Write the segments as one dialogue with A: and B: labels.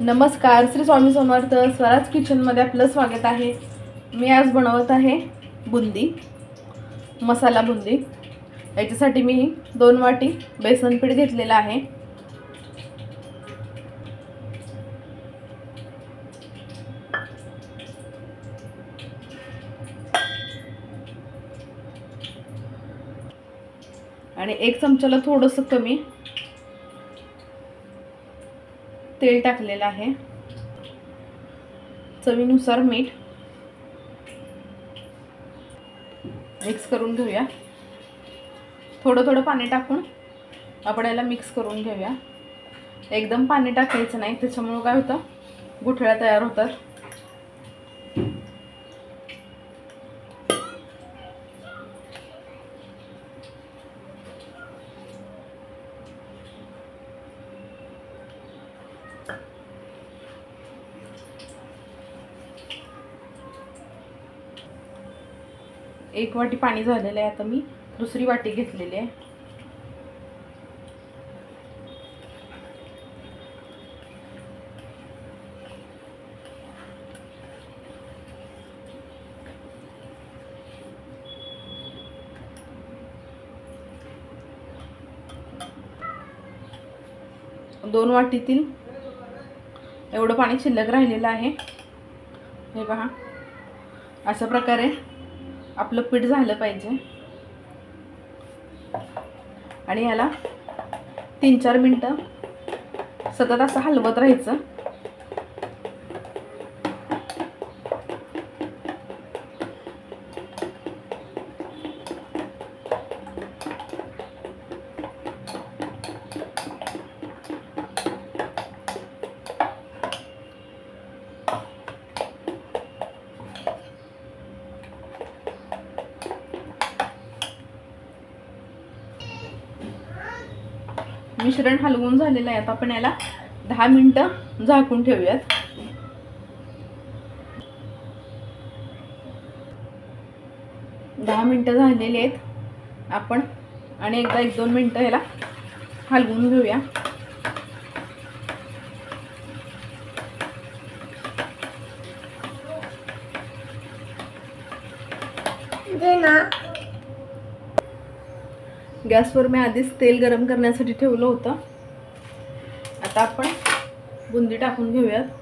A: नमस्कार, श्री स्वामी समर्थ. स्वराज किचनमध्ये आपलं स्वागत आहे. मी आज बनवत आहे बुंदी, मसाला बुंदी. याच्यासाठी मी 2 वाटी बेसन पीठ घेतलेलं आहे. आणि 1 चमचाला थोडंसं कमी तेल टाकलेलं आहे. चवीनुसार मीठ. मिक्स करून घेऊया. थोडं थोडं पाणी टाकून आपण याला मिक्स करून घेऊया. एकदम पाणी टाकायचं नाही, त्याच्यामुळे काय होतं, गुठळ्या तयार होतात. एक वाटी पाणी झालेलं आहे. आता मी दुसरी वाटी घेतलेली आहे. दोन वाटीतील एवढं पाणी शिल्लक राहिलेलं आहे. हे पहा, अशा प्रकारे आपलं पीठ झालं पाहिजे. आणि याला 3-4 मिनिटं सतत असं हलवत राहायचं. मिश्रण हलवून झालेलं आहे. आता आपण याला 10 मिनिटं झाकून ठेवूयात. दहा मिनिटं झालेली आहेत. आपण आणि एकदा 1-2 मिनिटं याला हलवून घेऊया. गॅसवर मी आधीच तेल गरम करण्यासाठी ठेवलं होतं. आता आपण बुंदी टाकून घेऊयात.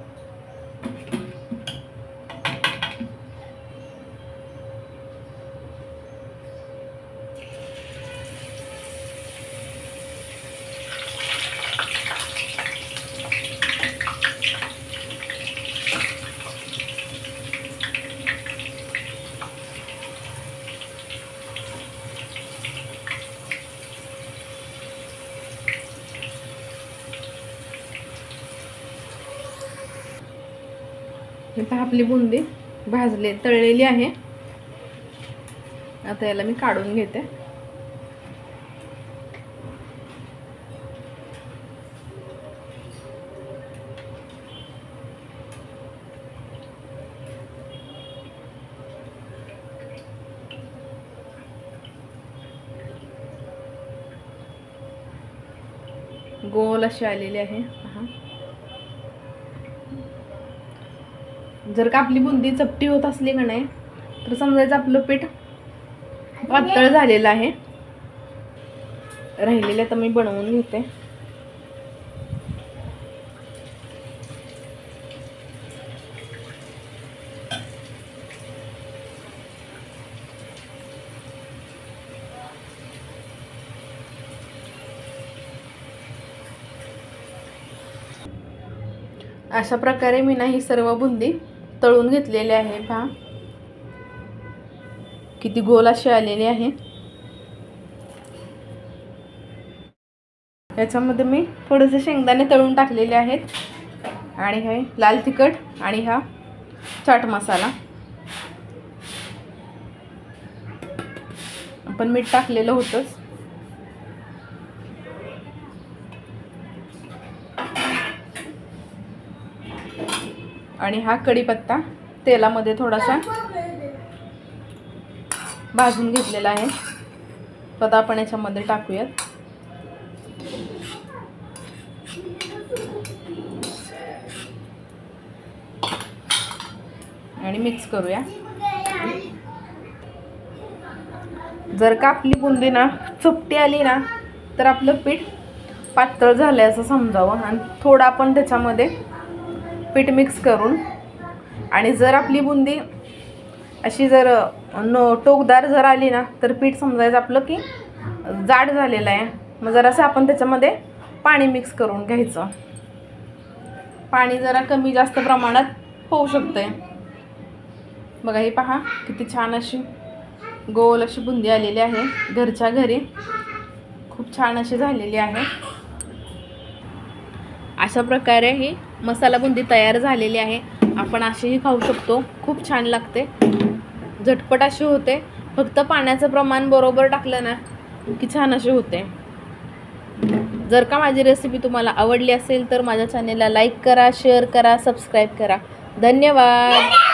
A: आपली बुंदी तळलेली आहे. आता याला मी काढून घेते. गोल अशी आलेली आहे. जर का आपली बुंदी चपटी होत असली का नाही, तर समजायचं आपलं पीठ पातळ झालेलं आहे. राहिलेलं तर मी बनवून घेते. अशा प्रकारे मी ही सर्व बुंदी तळून घेतलेली आहे. पहा किती गोल अशी आलेली आहे. याच्यामध्ये मी थोडेसे शेंगदाणे तळून टाकलेले आहेत. आणि हे लाल तिखट आणि हा चाट मसाला. आपण मीठ टाकलेलं होतंच. आणि हा कढीपत्ता तेलामध्ये थोडासा भाजून घेतलेला आहे. आता आपण याच्यामध्ये टाकूयात. आणि मिक्स करूया. जर का आपली बुंदी ना चपटी आली ना तर आपलं पीठ पातळ झालं आहे असं समजावं आणि थोडं आपण त्याच्यामध्ये पीठ मिक्स करून, आणि जर आपली बुंदी अशी जर टोकदार जर आली ना तर पीठ समजायचं आपलं की जाड झालेलं आहे. मग जरासं आपण त्याच्यामध्ये पाणी मिक्स करून घ्यायचं. पाणी जरा कमी जास्त प्रमाणात होऊ शकतंय. बघा हे पहा किती छान अशी गोल अशी बुंदी आलेली आहे. घरच्या घरी खूप छान अशी झालेली आहे. अशा प्रकारे ही मसाला बुंदी तयार झालेली आहे. आपण अशीही खाऊ शकतो. खूप छान लागते, झटपट अशी होते. फक्त पाण्याचं प्रमाण बरोबर टाकलं ना की छान अशी होते. जर का माझी रेसिपी तुम्हाला आवडली असेल तर माझ्या चॅनेलला लाईक करा, शेअर करा, सबस्क्राईब करा. धन्यवाद.